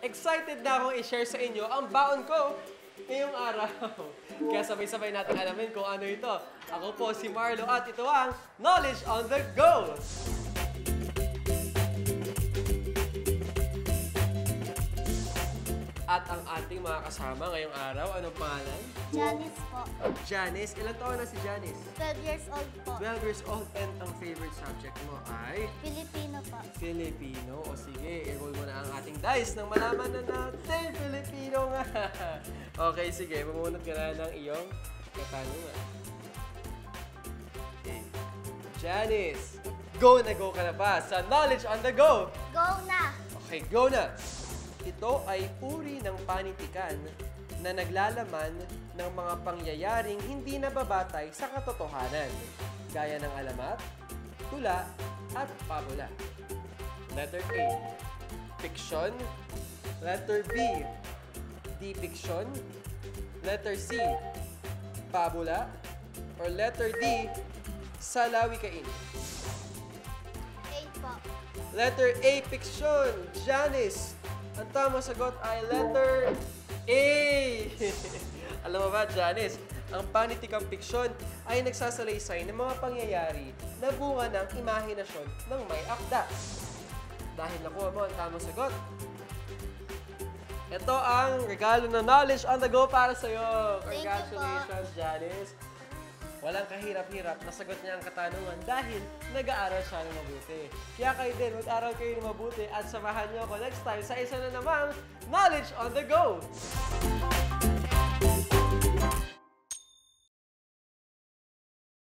excited na akong i-share sa inyo ang baon ko ngayong araw. Kaya sabay-sabay natin alamin kung ano ito. Ako po si Marlo at ito ang Knowledge on the Go! At ang ating mga kasama ngayong araw, anong pangalan? Janise po. Janice. Ilan taon na si Janice? 12 years old po. 12 years old and ang favorite subject mo ay? Filipino po. Filipino. O sige, i-roll mo na ang ating dice nang malaman na natin Filipino nga. Okay, sige. Mamunod ka na ng iyong katanungan. Okay. Janice, go ka na ba sa Knowledge on the Go? Go na! Okay, go na! Ito ay uri ng panitikan na naglalaman ng mga pangyayaring hindi nababatay sa katotohanan, gaya ng alamat, tula, at pabula. Letter A, fiction. Letter B, depiction. Letter C, pabula. Or letter D, salawikain. A po. Letter A, fiction. Janice, ang tamang sagot ay letter A. Alam mo ba, Janice, ang Panitikang Piksyon ay nagsasalaysay ng mga pangyayari na bunga ng imahenasyon ng may akda. Dahil nakuha mo ang tamang sagot, ito ang regalo na Knowledge on the Go para sa'yo. Congratulations, Janice. Walang kahirap-hirap, nasagot niya ang katanungan dahil nag-aaral siya ng mabuti. Kaya kayo din, mag-aaral kayo ng mabuti at samahan niyo ako next time sa isa na namang Knowledge on the Go!